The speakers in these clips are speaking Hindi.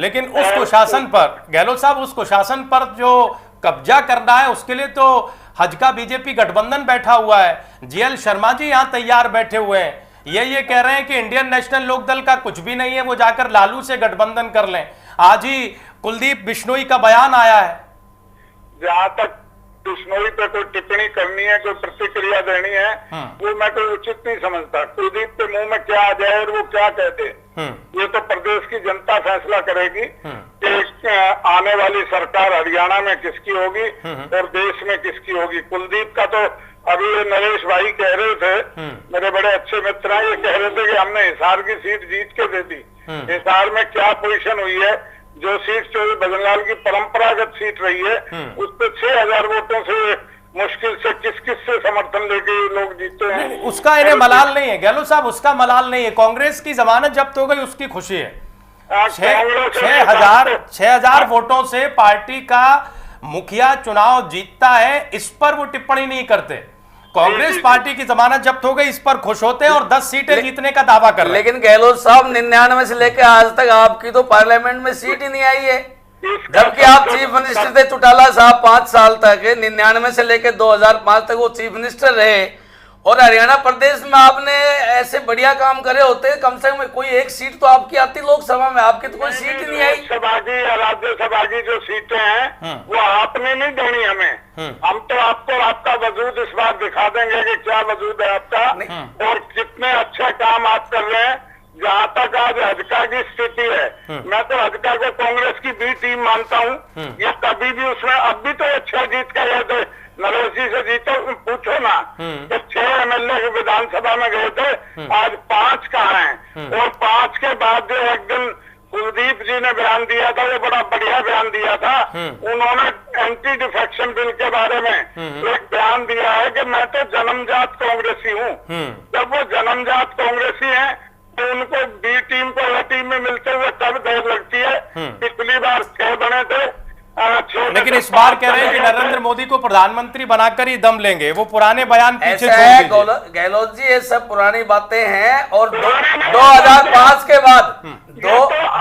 लेकिन उस कुशासन पर गहलोत साहब, उस कुशासन पर जो कब्जा करना है उसके लिए तो हज का बीजेपी गठबंधन बैठा हुआ है। जीएल शर्मा जी यहाँ तैयार बैठे हुए हैं, ये कह रहे हैं कि इंडियन नेशनल लोकदल का कुछ भी नहीं है, वो जाकर लालू से गठबंधन कर लें। आज ही कुलदीप बिश्नोई का बयान आया है। जहाँ तक बिश्नोई पे कोई टिप्पणी करनी है, कोई प्रतिक्रिया देनी है, वो मैं कोई उचित नहीं समझता। कुलदीप के मुंह में क्या आ जाए और वो क्या कहते, ये तो प्रदेश की जनता फैसला करेगी कि आने वाली सरकार हरियाणा में किसकी होगी और देश में किसकी होगी। कुलदीप का तो अभी ये नरेश भाई कह रहे थे, मेरे बड़े अच्छे मित्र हैं, ये कह रहे थे कि हमने हिसार की सीट जीत के दे दी। हिसार में क्या पोजीशन हुई है, जो सीट चौधरी भजनलाल की परंपरागत सीट रही है, उस पर 6000 वोटों से मुश्किल से किस से समर्थन लेके लोग जीते हैं। उसका इन्हें मलाल नहीं है गहलोत साहब, उसका मलाल नहीं है। कांग्रेस की जमानत जब्त हो गई, उसकी खुशी है। 6,000 वोटों से पार्टी का मुखिया चुनाव जीतता है, इस पर वो टिप्पणी नहीं करते। कांग्रेस पार्टी की जमानत जब्त हो गई, इस पर खुश होते हैं और 10 सीटें जीतने का दावा कर रहे हैं। लेकिन गहलोत साहब 99 से लेकर आज तक आपकी तो पार्लियामेंट में सीट ही नहीं आई है, जबकि आप चीफ मिनिस्टर थे। चौटाला साहब 5 साल तक 99 से लेकर 2005 तक वो चीफ मिनिस्टर रहे, और हरियाणा प्रदेश में आपने ऐसे बढ़िया काम करे होते, कम से कम कोई एक सीट तो आपकी आती लोकसभा में, आपकी तो कोई सीट ही नहीं आई। लोकसभा की या राज्यसभा की जो सीटें हैं वो आपने नहीं देनी हमें। हम तो आपको आपका वजूद इस बार दिखा देंगे कि क्या वजूद है आपका और कितने अच्छे काम आप कर रहे हैं। जहाँ तक आज हजका की स्थिति है, मैं तो हजका को कांग्रेस की बी टीम मानता हूँ। ये कभी भी उसमें अब भी तो अच्छा जीत कर गए थे, नरेश जी से जीते, पूछो ना कि 6 एमएलए विधानसभा में गए थे, आज 5 कहाँ हैं। और 5 के बाद जो एक दिन कुलदीप जी ने बयान दिया था, वो बड़ा बढ़िया बयान दिया था। उन्होंने एंटी डिफेक्शन बिल के बारे में एक बयान दिया है कि मैं तो जन्मजात कांग्रेसी हूँ। जब वो जन्मजात कांग्रेसी है तो उनको बी टीम को ए टीम में मिलते हुए तब देर लगती है। पिछली बार 6 बने थे, लेकिन इस बार कह रहे हैं कि नरेंद्र मोदी को प्रधानमंत्री बनाकर ही दम लेंगे। वो पुराने बयान पीछे छोड़ दीजिए। गहलोत जी ये सब पुरानी बातें हैं, और 2005 के बाद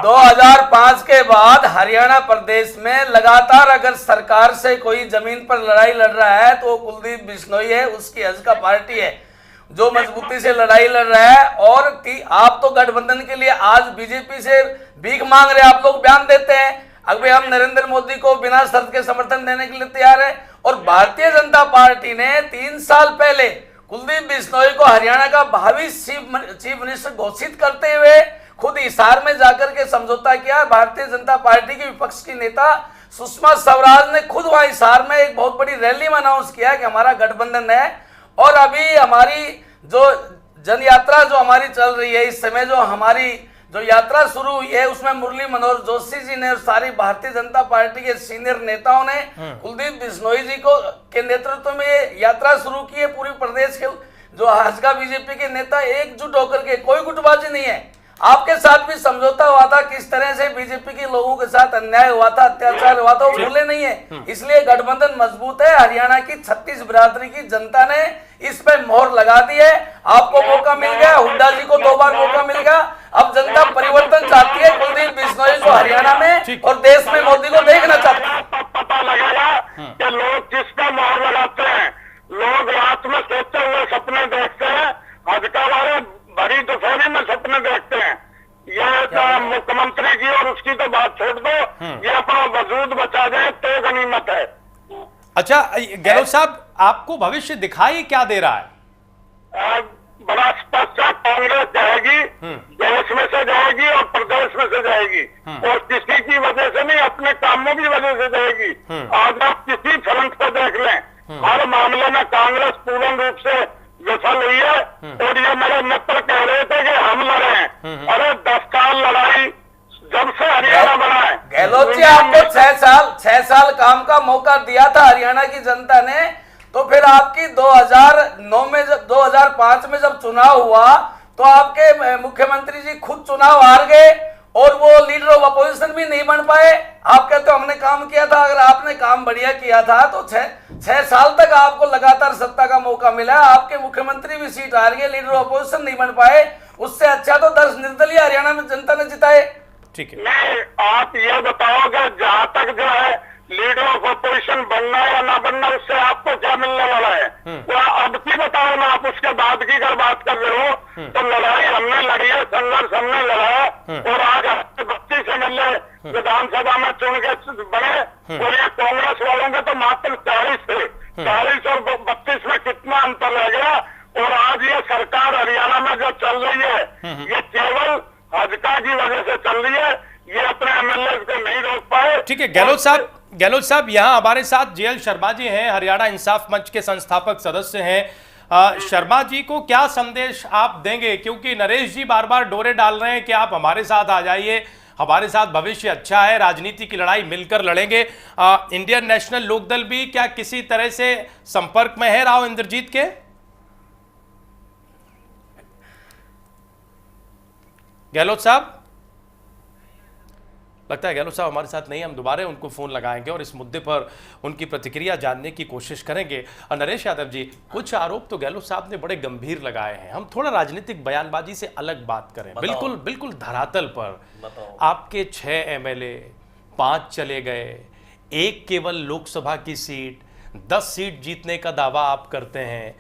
2005 के बाद हरियाणा प्रदेश में लगातार अगर सरकार से कोई जमीन पर लड़ाई लड़ रहा है तो कुलदीप बिश्नोई है, उसकी हज का पार्टी है जो मजबूती से लड़ाई लड़ रहा है। और कि आप तो गठबंधन के लिए आज बीजेपी से भीख मांग रहे, आप लोग बयान देते हैं अभी हम नरेंद्र मोदी को बिना शर्त के समर्थन देने के लिए तैयार है। और भारतीय जनता पार्टी ने 3 साल पहले कुलदीप बिश्नोई को हरियाणा का भावी चीफ मिनिस्टर घोषित करते हुए खुद हिसार में जाकर के समझौता किया। भारतीय जनता पार्टी की विपक्ष की नेता सुषमा स्वराज ने खुद वहां हिसार में एक बहुत बड़ी रैली में अनाउंस किया कि हमारा गठबंधन है। और अभी हमारी जो जन यात्रा जो हमारी चल रही है, इस समय जो हमारी जो यात्रा शुरू हुई है, उसमें मुरली मनोहर जोशी जी ने और सारी भारतीय जनता पार्टी के सीनियर नेताओं ने कुलदीप बिश्नोई जी को के नेतृत्व में ये यात्रा शुरू की है। पूरी प्रदेश के जो हजका बीजेपी के नेता एकजुट होकर के, कोई गुटबाजी नहीं है। आपके साथ भी समझौता हुआ था, किस तरह से बीजेपी के लोगों के साथ अन्याय हुआ था, अत्याचार हुआ था, वो भूले नहीं है। इसलिए गठबंधन मजबूत है। हरियाणा की 36 बिरादरी की जनता ने इस पे मोहर लगा दी है। आपको मौका मिल गया, हुड्डा जी को 2 बार मौका मिल गया। अब जनता परिवर्तन चाहती है, कुलदीप बिश्नोई को हरियाणा में और देश में मोदी को देखना चाहती है। पता लगेगा कि लोग किस पे मोहर लगाते हैं। लोग रात में सोते हुए सपने देखते हैं, हजका वाले भरी दोपहरी में सपने देखते हैं। ये मुख्यमंत्री की और उसकी तो बात छोड़ दो, ये अपना वजूद बचा जाए तो गनीमत है। अच्छा गहलोत साहब, आपको भविष्य दिखाई क्या दे रहा है? बड़ा स्पष्ट है, कांग्रेस जाएगी, देश में से जाएगी और प्रदेश में से जाएगी, और किसी की वजह से नहीं, अपने कामों की वजह से जाएगी। आज आप किसी फ्रंट को देख लें, हर मामले में कांग्रेस पूर्ण रूप से विफल हुई है। और ये मेरे मित्र कह रहे थे कि हम लड़े हैं, अरे 10 साल लड़ाई जब से हरियाणा बना है। गहलोत जी आपको 6 साल काम का मौका दिया था हरियाणा की जनता ने, तो फिर आपकी 2009 में जब 2005 में जब चुनाव हुआ तो आपके मुख्यमंत्री जी खुद चुनाव हार गए और वो लीडर ऑफ अपोजिशन भी नहीं बन पाए। आप कहते हो हमने काम किया था, अगर आपने काम बढ़िया किया था तो 6 साल तक आपको लगातार सत्ता का मौका मिला। आपके मुख्यमंत्री भी सीट हार गए, लीडर ऑफ अपोजिशन नहीं बन पाए। उससे अच्छा तो 10 निर्दलीय हरियाणा में जनता ने जिताए। ठीक है। नहीं, आप ये बताओगे जहाँ तक जो है लीडर ऑफ अपोजिशन बनना या ना बनना, उससे आपको क्या मिलने वाला है? वो अब की बताओ ना, आप उसके बाद की अगर बात कर रहे हो तो लड़ाई हमने लड़ी है, संघर्ष हमने लड़ा, और आज 32 MLA विधानसभा में चुन के बने, और ये कांग्रेस वालों के तो मात्र 40 थे। 40 और 32 में कितना अंतर रह गया। और आज ये सरकार हरियाणा में जो चल रही है, ये केवल भाजपा की वजह से चल रही है, ये अपने MLA को नहीं रोक पाए। ठीक है, गहलोत साहब यहाँ हमारे साथ JL शर्मा जी हैं, हरियाणा इंसाफ मंच के संस्थापक सदस्य हैं। शर्मा जी को क्या संदेश आप देंगे, क्योंकि नरेश जी बार बार डोरे डाल रहे हैं कि आप हमारे साथ आ जाइए, हमारे साथ भविष्य अच्छा है, राजनीति की लड़ाई मिलकर लड़ेंगे। इंडियन नेशनल लोकदल भी क्या किसी तरह से संपर्क में है राव इंद्रजीत के? गहलोत साहब, लगता है गहलोत साहब हमारे साथ नहीं, हम दोबारा उनको फोन लगाएंगे और इस मुद्दे पर उनकी प्रतिक्रिया जानने की कोशिश करेंगे। और नरेश यादव जी, कुछ आरोप तो गहलोत साहब ने बड़े गंभीर लगाए हैं, हम थोड़ा राजनीतिक बयानबाजी से अलग बात करें, बिल्कुल धरातल पर। आपके 6 MLA 5 चले गए, 1 केवल लोकसभा की सीट, 10 सीट जीतने का दावा आप करते हैं।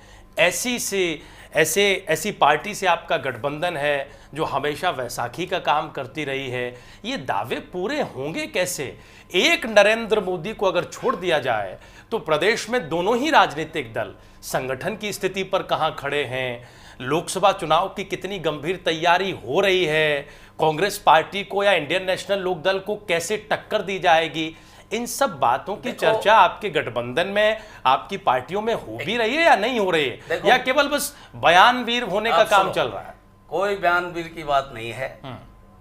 ऐसी पार्टी से आपका गठबंधन है जो हमेशा वैसाखी का काम करती रही है, ये दावे पूरे होंगे कैसे? एक नरेंद्र मोदी को अगर छोड़ दिया जाए तो प्रदेश में दोनों ही राजनीतिक दल संगठन की स्थिति पर कहां खड़े हैं, लोकसभा चुनाव की कितनी गंभीर तैयारी हो रही है, कांग्रेस पार्टी को या इंडियन नेशनल लोकदल को कैसे टक्कर दी जाएगी, इन सब बातों की चर्चा आपके गठबंधन में, आपकी पार्टियों में हो भी रही है या नहीं हो रही है, या केवल बस बयानवीर होने का काम चल रहा है? कोई बयानवीर की बात नहीं है।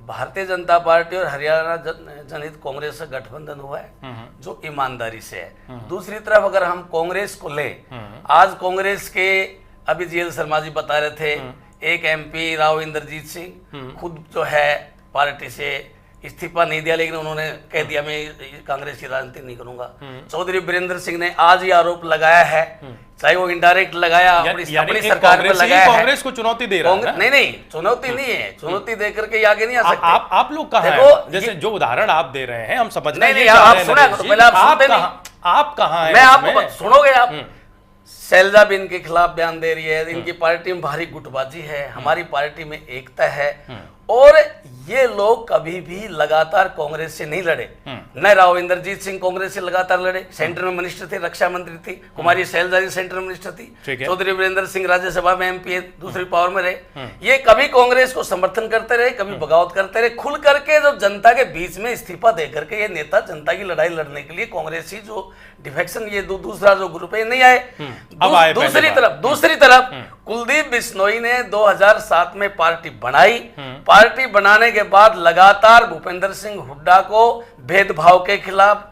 भारतीय जनता पार्टी और हरियाणा जनहित कांग्रेस का गठबंधन हुआ है जो ईमानदारी से है। दूसरी तरफ अगर हम कांग्रेस को ले, आज कांग्रेस के अभी JL शर्मा जी बता रहे थे, एक MP राव इंद्रजीत सिंह खुद जो है पार्टी से इस्तीफा नहीं दिया, लेकिन उन्होंने कह दिया मैं कांग्रेस की राजनीति नहीं करूंगा। चौधरी वीरेंद्र सिंह ने आज ही आरोप लगाया है, चाहे वो इनडायरेक्ट लगाया, अपनी सरकार पर लगाया है, कांग्रेस को चुनौती दे रहा है। नहीं, चुनौती नहीं है, चुनौती दे करके ये आगे नहीं आ सकते। आप लोग कहाँ हैं? जैसे जो उदाहरण आप दे रहे हैं हम समझ नहीं, आप सुना, पहले आप सुनते नहीं, आप कहाँ हैं? मैं आपको सुनोगे आप। शैलजा भी इनके खिलाफ बयान दे रही है, इनकी पार्टी में भारी गुटबाजी है, हमारी पार्टी में एकता है, और ये लोग कभी भी लगातार कांग्रेस से नहीं लड़े। न राव इंद्रजीत सिंह कांग्रेस से लगातार लड़े, सेंटर में मिनिस्टर थे, रक्षा मंत्री थी, कुमारी शैलजा जी सेंटर मिनिस्टर थी, चौधरी वीरेंद्र सिंह राज्यसभा में MP दूसरी पावर में रहे। ये कभी कांग्रेस को समर्थन करते रहे, कभी बगावत करते रहे, खुल करके जो जनता के बीच में इस्तीफा दे करके ये नेता जनता की लड़ाई लड़ने के लिए कांग्रेसी जो डिफेक्शन, ये दूसरा जो ग्रुप है नहीं आए। दूसरी तरफ कुलदीप बिश्नोई ने 2007 में पार्टी बनाई। पार्टी बनाने के बाद लगातार भूपेंद्र सिंह हुड्डा को भेदभाव के खिलाफ,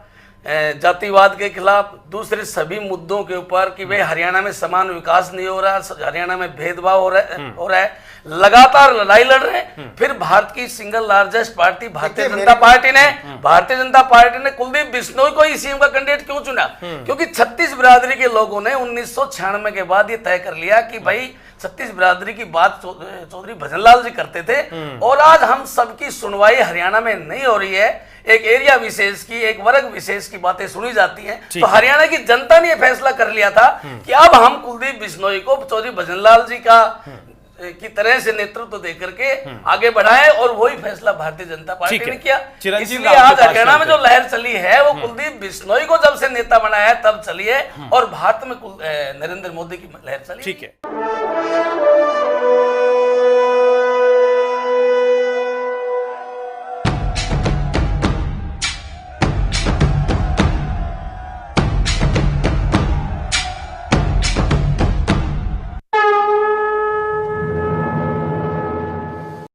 जातिवाद के खिलाफ, दूसरे सभी मुद्दों के ऊपर कि भाई हरियाणा में समान विकास नहीं हो रहा, हरियाणा में भेदभाव हो रहा है, लगातार लड़ाई लड़ रहे हैं। फिर भारत की single largest party Bharatiya Janata party ने कुलदीप बिश्नोई को ही CM का कैंडिडेट क्यों चुना? क्योंकि 36 बिरादरी के लोगों ने 1996 के बाद ये तय कर लिया कि भाई 36 बिरादरी की बात चौधरी भजनलाल जी करते थे, और आज हम सबकी सुनवाई हरियाणा में नहीं हो रही है, एक एरिया विशेष की, एक वर्ग विशेष की बातें सुनी जाती हैं। तो हरियाणा की जनता ने यह फैसला कर लिया था कि अब हम कुलदीप बिश्नोई को चौधरी भजनलाल जी की तरह से नेतृत्व देकर के आगे बढ़ाए, और वही फैसला भारतीय जनता पार्टी ने किया। इसलिए आज हरियाणा में जो लहर चली है वो कुलदीप बिश्नोई को जब से नेता बनाया है तब चली है, और भारत में नरेंद्र मोदी की लहर चली। ठीक है।